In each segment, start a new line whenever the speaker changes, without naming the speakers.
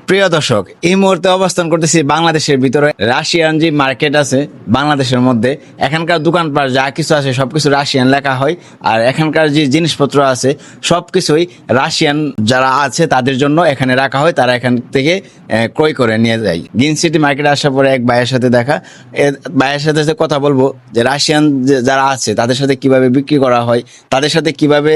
প্রিয় দর্শক, এই মুহূর্তে অবস্থান করতেছি বাংলাদেশের ভিতরে। রাশিয়ান যে মার্কেট আছে বাংলাদেশের মধ্যে, এখানকার দোকানপাট যা কিছু আছে সবকিছু রাশিয়ান লেখা হয়। আর এখানকার যে জিনিসপত্র আছে সবকিছুই রাশিয়ান যারা আছে তাদের জন্য এখানে রাখা হয়, তারা এখান থেকে ক্রয় করে নিয়ে যায়। গ্রিন সিটি মার্কেটে আসার পরে এক ভাইয়ের সাথে দেখা, ভাইয়ের সাথে কথা বলবো যে রাশিয়ান যারা আছে তাদের সাথে কিভাবে বিক্রি করা হয়, তাদের সাথে কিভাবে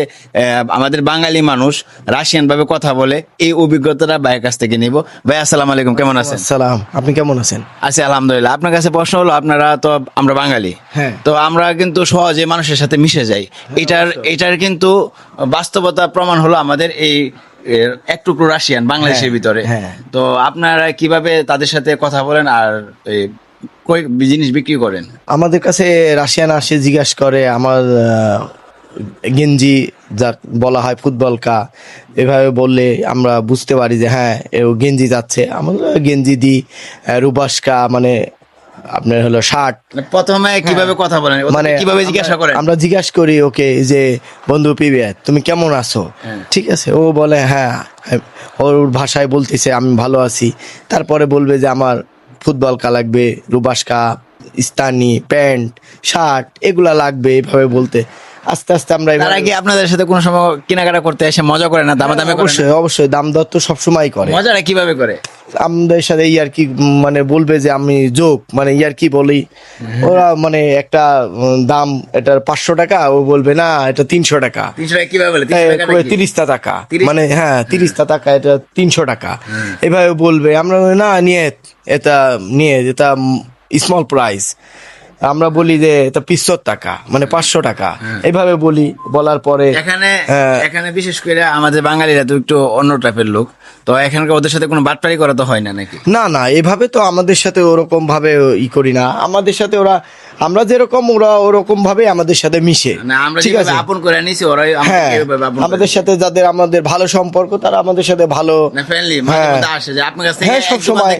আমাদের বাঙালি মানুষ রাশিয়ান ভাবে কথা বলে, এই অভিজ্ঞতাটা ভাইয়ের কাছ থেকে নিব। ভাই আসসালামু আলাইকুম, কেমন আছেন?
সালাম, আপনি কেমন আছেন?
আছি আলহামদুলিল্লাহ। আপনার কাছে প্রশ্ন হলো, আপনারা তো আমরা বাঙালি,
হ্যাঁ।
তো আমরা কিন্তু সহজে মানুষের সাথে মিশে যাই। এটার কিন্তু বাস্তবতা প্রমাণ হলো আমাদের এই এক টুকরো রাশিয়ান বাংলাদেশের ভিতরে।
হ্যাঁ।
তো আপনারা কিভাবে তাদের সাথে কথা বলেন আর কই জিনিস বিক্রি করেন?
আমাদের কাছে রাশিয়ান আসে, জিজ্ঞাসা করে আমার গেঞ্জি, যা বলা হয় ফুটবল কা, এভাবে বললে আমরা বুঝতে পারি যে হ্যাঁ ও গেঞ্জি যাচ্ছে। আমরা গেঞ্জি দিই। রুবাসকা মানে আপনার হলো শার্ট।
প্রথমে কিভাবে কথা বলেন, মানে কিভাবে জিজ্ঞাসা করেন?
আমরা জিজ্ঞাসা করি ওকে যে বন্ধু পিবে তুমি কেমন আছো, ঠিক আছে? ও বলে হ্যাঁ, ওর ভাষায় বলতেছে আমি ভালো আছি। তারপরে বলবে যে আমার ফুটবল কা লাগবে, রুবাসকা, স্তানি, প্যান্ট, শার্ট এগুলা লাগবে, এভাবে বলতে আস্তে আস্তে আমরা
তারা কি আপনাদের সাথে কোনো সময় কেনাকাটা করতে এসে মজা করে না, দামাদামি করে না?
অবশ্যই অবশ্যই দাম দর তো সবসময় করে।
মজাটা কিভাবে করে?
আমাদের সাথে ইয়ার কি মানে বলবে যে আমি যোগ মানে ইয়ার কি বলি, ওরা মানে একটা দাম এটার 500 টাকা, ও বলবে না এটা 300 টাকা।
300 টাকা কিভাবে বলে?
30 টাকা মানে হ্যাঁ 30 টাকা, এটা 300 টাকা, এভাবে বলবে। আমরা বলি, না নিয়ে এটা স্মল প্রাইস। আমরা বলি যে এটা 500 টাকা মানে 500 টাকা, এইভাবে বলি। বলার পরে
এখানে বিশেষ করে আমাদের বাঙালিরা তো একটু অন্য টাইপের লোক, তো এখানকার ওদের সাথে কোনো বাটপারি করা তো হয় না নাকি?
না এভাবে তো আমাদের সাথে ওরকম ভাবে করি না। আমাদের সাথে আমরা যেরকম ওরা ওরকম ভাবে আমাদের সাথে মিশে,
না আমরা
ঠিক আছে?
আপন করে নিছি, ওরাই
হ্যাঁ, আমাদের সাথে যাদের আমাদের ভালো সম্পর্ক তারা আমাদের সাথে ভালো
ফ্রেন্ডলি মাঝে মধ্যে আসে, যে আপনার কাছ থেকে
হ্যাঁ, সব সময়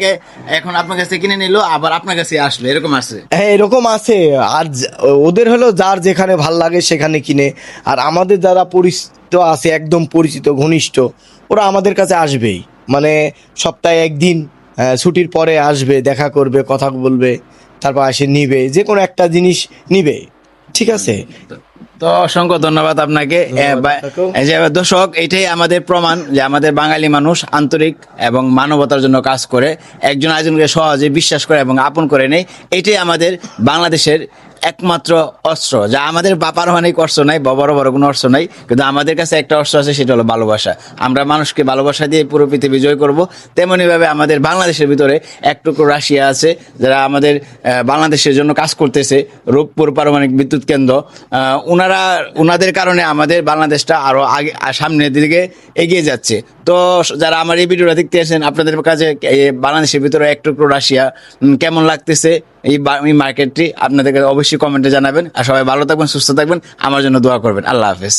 এখন আপনার কাছ থেকে কিনে নিল, আবার আপনার কাছে আসলো, এরকম আছে?
হ্যাঁ, এরকম আছে। আর ওদের হলো যার যেখানে ভাল লাগে সেখানে কিনে। আর আমাদের যারা পরিচিত আছে, একদম পরিচিত ঘনিষ্ঠ, ওরা আমাদের কাছে আসবেই। মানে সপ্তাহে একদিন ছুটির পরে আসবে, দেখা করবে, কথা বলবে, তারপর এসে নিবে, যে কোনো একটা জিনিস নিবে, ঠিক আছে?
তো অসংখ্য ধন্যবাদ আপনাকে। এই যে দর্শক, এটাই আমাদের প্রমাণ যে আমাদের বাঙালি মানুষ আন্তরিক এবং মানবতার জন্য কাজ করে, একজন আরেকজনকে সহজে বিশ্বাস করে এবং আপন করে নেয়। এটাই আমাদের বাংলাদেশের একমাত্র অস্ত্র, যা আমাদের বাপার অনেক অস্ত্র নাই, বড় বড় কোনো অস্ত্র নাই, কিন্তু আমাদের কাছে একটা অস্ত্র আছে, সেটা হলো ভালোবাসা। আমরা মানুষকে ভালোবাসা দিয়ে পুরো পৃথিবী জয় করবো। তেমনিভাবে আমাদের বাংলাদেশের ভিতরে একটুকু রাশিয়া আছে, যারা আমাদের বাংলাদেশের জন্য কাজ করতেছে। রূপপুর পারমাণবিক বিদ্যুৎ কেন্দ্র, ওনাদের কারণে আমাদের বাংলাদেশটা আরো আগে সামনের দিকে এগিয়ে যাচ্ছে। তো যারা আমার এই ভিডিওটা দেখতে আসেন, আপনাদের কাছে বাংলাদেশের ভিতরে একটুকু রাশিয়া কেমন লাগতেছে এই মার্কেটটি, আপনাদের অবশ্যই কমেন্টে জানাবেন। আর সবাই ভালো থাকবেন, সুস্থ থাকবেন, আমার জন্য দোয়া করবেন। আল্লাহ হাফেজ।